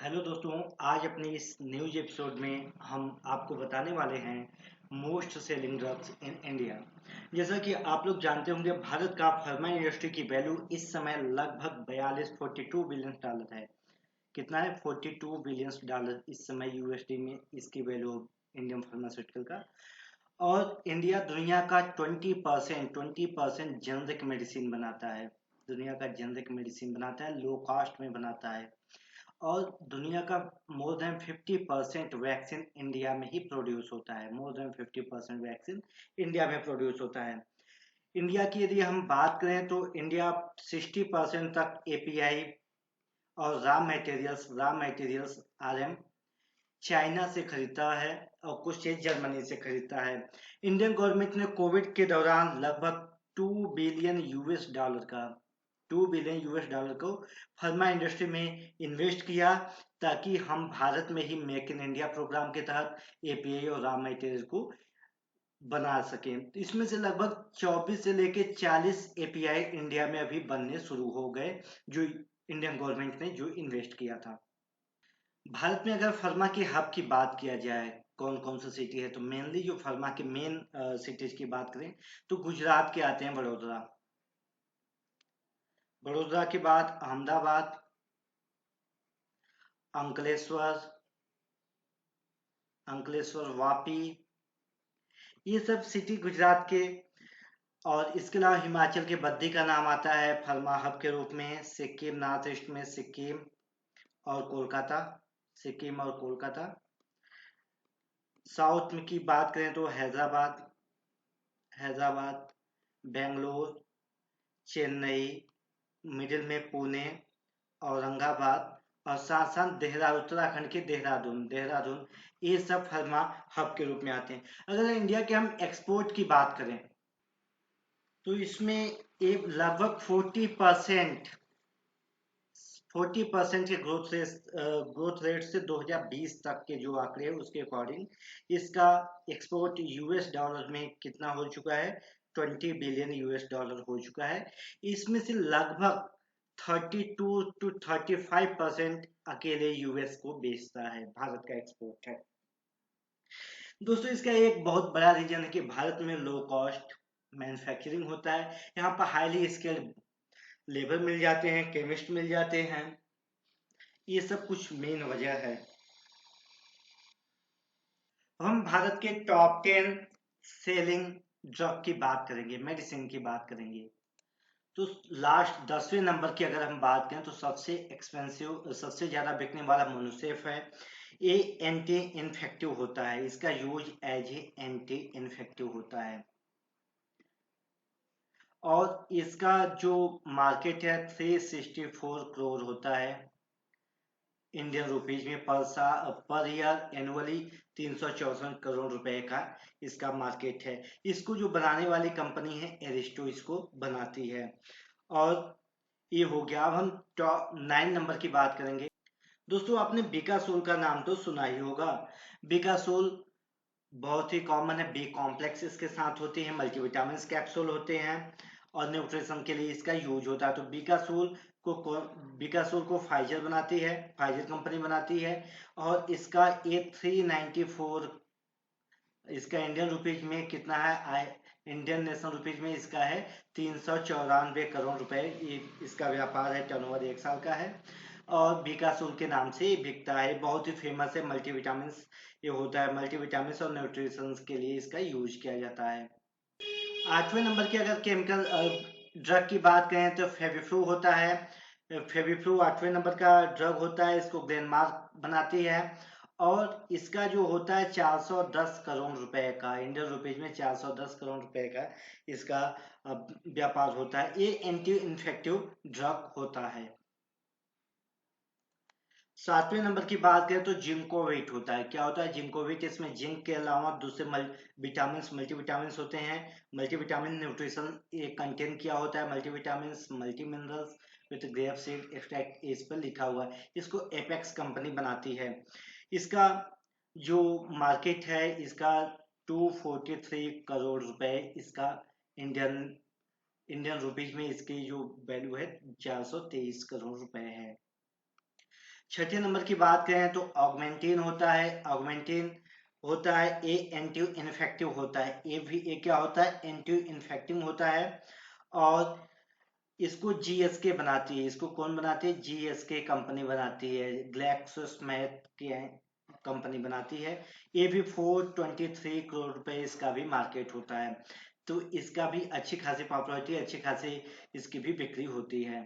Hello दोस्तों। आज अपने इस न्यूज एपिसोड में हम आपको बताने वाले हैं most selling drugs in India. जैसा कि आप लोग जानते होंगे, भारत का फार्मा इंडस्ट्री की वैल्यू इस समय लगभग 42 बिलियन डॉलर है। कितना है? 42 बिलियन डॉलर इस समय यूएसडी में इसकी वैल्यू इंडियन फार्मास्यूटिकल का। और इंडिया दुनिया का 20% जेनरिक मेडिसिन बनाता है। दुनिया का जेनरिक मेडिसिन बनाता है, लो कॉस्ट में बनाता है। और दुनिया का मोर देन 50% वैक्सीन इंडिया में ही प्रोड्यूस होता है। मोर देन 50% वैक्सीन इंडिया में प्रोड्यूस होता है। इंडिया की यदि हम बात करें तो इंडिया 60% तक एपीआई और रॉ मटेरियल्स आरएम चाइना से खरीदता है और कुछ चीज जर्मनी से खरीदता है। इंडियन गवर्नमेंट ने कोविड के दौरान लगभग 2 बिलियन यूएस डॉलर को फार्मा इंडस्ट्री में इन्वेस्ट किया, ताकि हम भारत में ही मेक इन इंडिया प्रोग्राम के तहत एपीआई और रॉ मटेरियल को बना सकें। तो इसमें से लगभग 24 से लेके 40 एपीआई इंडिया में अभी बनने शुरू हो गए, जो इंडियन गवर्नमेंट ने जो इन्वेस्ट किया था। भारत में अगर फार्मा के हब की बात किया जाए, कौन कौन सा सिटी है, तो मेनली जो फार्मा के मेन सिटीज की बात करें तो गुजरात के आते हैं वडोदरा। वडोदरा के बाद अहमदाबाद, अंकलेश्वर, वापी, ये सब सिटी गुजरात के। और इसके अलावा हिमाचल के बद्दी का नाम आता है फार्मा हब के रूप में। सिक्किम, नॉर्थ ईस्ट में सिक्किम और कोलकाता। सिक्किम और कोलकाता। साउथ में की बात करें तो हैदराबाद, बेंगलोर, चेन्नई, मिडिल में पुणे, औरंगाबाद और साथ साथ देहरादून, उत्तराखंड के देहरादून, ये सब फार्मा हब के रूप में आते हैं। अगर इंडिया के हम एक्सपोर्ट की बात करें तो इसमें एक लगभग 40% के ग्रोथ रेट से 2020 तक के जो आंकड़े हैं उसके अकॉर्डिंग इसका एक्सपोर्ट यूएस डॉलर में कितना हो चुका है? 20 बिलियन यूएस डॉलर हो चुका है। इसमें से लगभग 32 to 35% अकेले यूएस को बेचता है, भारत का एक्सपोर्ट है। दोस्तों, इसका एक बहुत बड़ा रीजन है कि भारत में लो कॉस्ट मैन्युफैक्चरिंग होता है। यहाँ पर हाईली स्किल्ड लेबर मिल जाते हैं, केमिस्ट मिल जाते हैं। ये सब कुछ मेन वजह है। हम भारत के टॉप 10 सेलिंग ड्रग की बात करेंगे, मेडिसिन की बात करेंगे। तो लास्ट 10वें नंबर की अगर हम बात करें तो सबसे एक्सपेंसिव, सबसे ज्यादा बिकने वाला मोनोसेफ है। ये एंटी इन्फेक्टिव होता है, इसका use as a anti infective होता है। और इसका जो मार्केट है 364 करोड़ होता है इंडियन रुपीज में पर ईयर एनुअली। 364 करोड़ रुपए का इसका मार्केट है। इसको जो बनाने वाली कंपनी है एरिस्टो इसको बनाती है। और ये हो गया। अब हम टॉप 9 नंबर की बात करेंगे। दोस्तों, आपने बिकासोल का नाम तो सुना ही होगा। बिकासोल बहुत ही कॉमन है। बी कॉम्प्लेक्स इसके साथ होते हैं, मल्टीविटामिन कैप्सूल होते हैं और न्यूट्रिशन के लिए इसका यूज होता है। तो बिकासोल को फाइजर बनाती है, फाइजर कंपनी बनाती है। और इसका A394, इसका इंडियन रुपीज में कितना है? इंडियन नेशनल रुपीज में इसका है 394 करोड़ रुपए। ये इसका व्यापार है, टर्नओवर 1 साल का है और बिकासुल के नाम से बिकता है। बहुत ही फेमस है, मल्टीविटामिन ये होता है। मल्टीविटामिन और न्यूट्रिशन के लिए इसका यूज किया जाता है। 8वें नंबर की अगर केमिकल ड्रग की बात करें तो फेविफ्लू होता है। फेविफ्लू 8वें नंबर का ड्रग होता है। इसको ग्लेनमार्क बनाती है और इसका जो होता है 410 करोड़ रुपए का, इंडियन रुपीज में 410 करोड़ रुपए का इसका व्यापार होता है। ये एंटी इन्फेक्टिव ड्रग होता है। 7वें नंबर की बात करें तो जिंकोवेट होता है। क्या होता है जिंकोवेट? इसमें जिंक के अलावा दूसरे मल्टीविटामिन होते हैं। मल्टीविटामिन न्यूट्रिशन ये कंटेन किया होता है। Multivitamin, multi minerals with grape seed extract इस पर लिखा हुआ है। इसको एपेक्स कंपनी बनाती है। इसका जो मार्केट है इसका 243 करोड़ रुपए इसका इंडियन इंडियन रुपीज में इसकी जो वैल्यू है 423 करोड़ रुपए है। छठे नंबर की बात करें तो ऑगमेंटिन होता है। ऑगमेंटिन होता है ए एंटी इन्फेक्टिव होता है। ए क्या होता है? एंटी इन्फेक्टिव होता है। और इसको जीएसके बनाती है। इसको कौन बनाती है? जीएसके कंपनी बनाती है, ग्लैक्सोस्मिथ की कंपनी बनाती है। ये भी 423 करोड़ रुपए इसका भी मार्केट होता है। तो इसका भी अच्छी खासी पॉपुलरिटी, अच्छी खासी इसकी भी बिक्री होती है।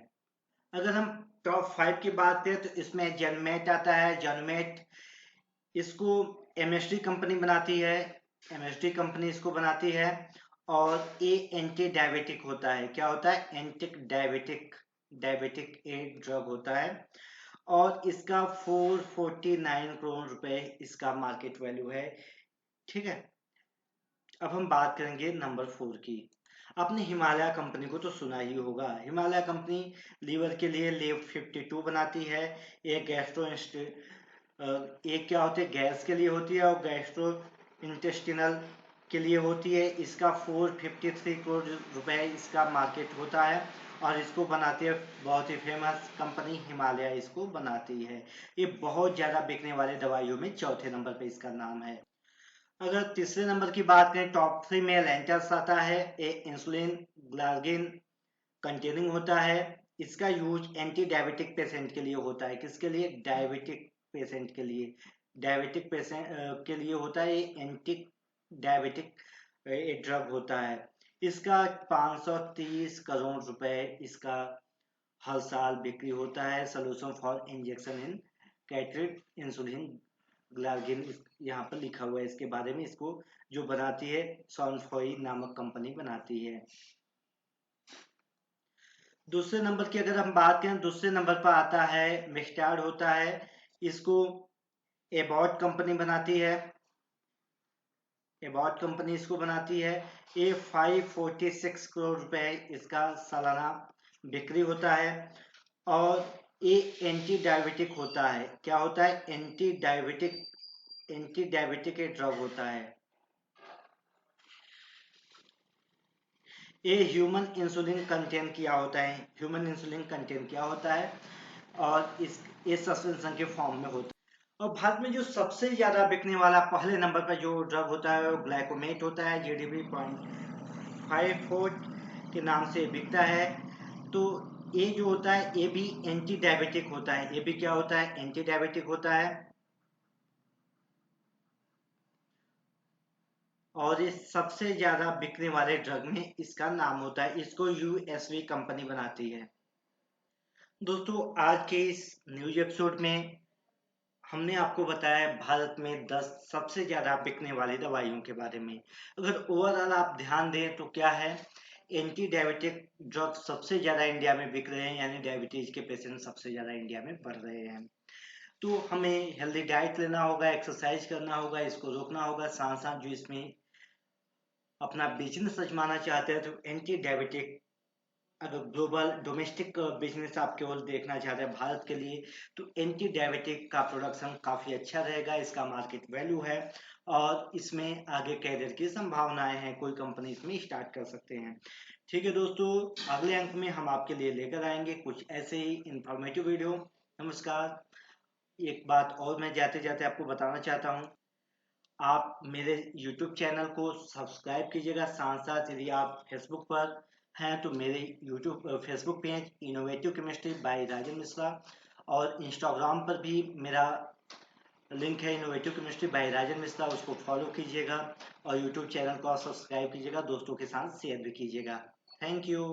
अगर हम टॉप 5 की बात करें तो इसमें जनमेट आता है। जनमेट इसको एमएसडी कंपनी बनाती है। एमएसडी कंपनी इसको बनाती है। और ये एंटी डायबिटिक होता है। क्या होता है? Anti diabetic, diabetic a drug होता है। और इसका 449 करोड़ रुपए इसका मार्केट वैल्यू है। ठीक है, अब हम बात करेंगे नंबर 4 की। आपने हिमालय कंपनी को तो सुना ही होगा। हिमालय कंपनी लीवर के लिए लेव 52 बनाती है। एक गैस्ट्रो एक क्या होती है? गैस के लिए होती है और गैस्ट्रो इंटेस्टिनल के लिए होती है। इसका 453 करोड़ रुपए इसका मार्केट होता है। और इसको बनाती है बहुत ही फेमस कंपनी हिमालय इसको बनाती है। ये बहुत ज़्यादा बिकने वाले दवाइयों में चौथे नंबर पे इसका नाम है। अगर तीसरे नंबर की बात करें, टॉप 3 में लेंटल्स आता है। ये इंसुलिन ग्लार्गिन कंटेनिंग होता है। इसका यूज एंटी डायबिटिक पेशेंट के लिए होता है। किसके लिए? डायबिटिक पेशेंट के लिए। डायबिटिक पेशेंट के लिए होता है। ये एंटी डायबिटिक ड्रग होता है। इसका 530 करोड़ रुपए इसका हर साल बिक्री होता है। Solution for injection in cartridge insulin glargine यहाँ पर लिखा हुआ है इसके बारे में। इसको जो बनाती है सॉनफोई नामक कंपनी बनाती है। दूसरे नंबर की अगर हम बात करें, दूसरे नंबर पर आता है मिस्टार्ड होता है। इसको एबॉट कंपनी बनाती है। एबॉट कंपनी इसको बनाती है। ये 546 करोड़ रुपए इसका सालाना बिक्री होता है। और ये एंटी डायबिटिक होता है। क्या होता है? एंटी डायबिटिक ड्रग होता है। ये ह्यूमन इंसुलिन कंटेन किया होता है। ह्यूमन इंसुलिन कंटेन किया होता है और इस सस्पेंशन के फॉर्म में होता है। और भारत में जो सबसे ज्यादा बिकने वाला पहले नंबर पर जो ड्रग होता है वो ग्लाइकोमेट होता है। जीडीपी 0.54 के नाम से बिकता है। तो ये जो होता है ये भी एंटी डायबिटिक होता है। ये भी क्या होता है? एंटी डायबिटिक होता है। और ये सबसे ज्यादा बिकने वाले ड्रग में इसका नाम होता है। इसको यूएसवी कंपनी बनाती है। दोस्तों, आज के इस न्यूज एपिसोड में हमने आपको बताया भारत में 10 सबसे ज्यादा बिकने वाली दवाइयों के बारे में। अगर ओवरऑल आप ध्यान दें तो क्या है, एंटी डायबिटिक ड्रग सबसे ज्यादा इंडिया में बिक रहे हैं, यानी डायबिटीज के पेशेंट सबसे ज्यादा इंडिया में बढ़ रहे हैं। तो हमें हेल्दी डाइट लेना होगा, एक्सरसाइज करना होगा, इसको रोकना होगा। साथ साथ जो इसमें अपना बिजनेस आजमाना चाहते हैं तो एंटी डायबिटिक, अगर ग्लोबल डोमेस्टिक बिजनेस आप केवल देखना चाहते हैं भारत के लिए, तो एंटी डायबिटिक का प्रोडक्शन काफ़ी अच्छा रहेगा। इसका मार्केट वैल्यू है और इसमें आगे कैरियर की संभावनाएं हैं। कोई कंपनी इसमें स्टार्ट कर सकते हैं। ठीक है दोस्तों, अगले अंक में हम आपके लिए लेकर आएंगे कुछ ऐसे ही इंफॉर्मेटिव वीडियो। नमस्कार। एक बात और मैं जाते जाते आपको बताना चाहता हूँ, आप मेरे YouTube चैनल को सब्सक्राइब कीजिएगा। साथ साथ यदि आप फेसबुक पर हैं तो मेरे Facebook page innovative chemistry by Rajan Mishra, और इंस्टाग्राम पर भी मेरा लिंक है innovative chemistry by Rajan Mishra, उसको फॉलो कीजिएगा। और YouTube चैनल को सब्सक्राइब कीजिएगा, दोस्तों के साथ शेयर भी कीजिएगा। Thank you.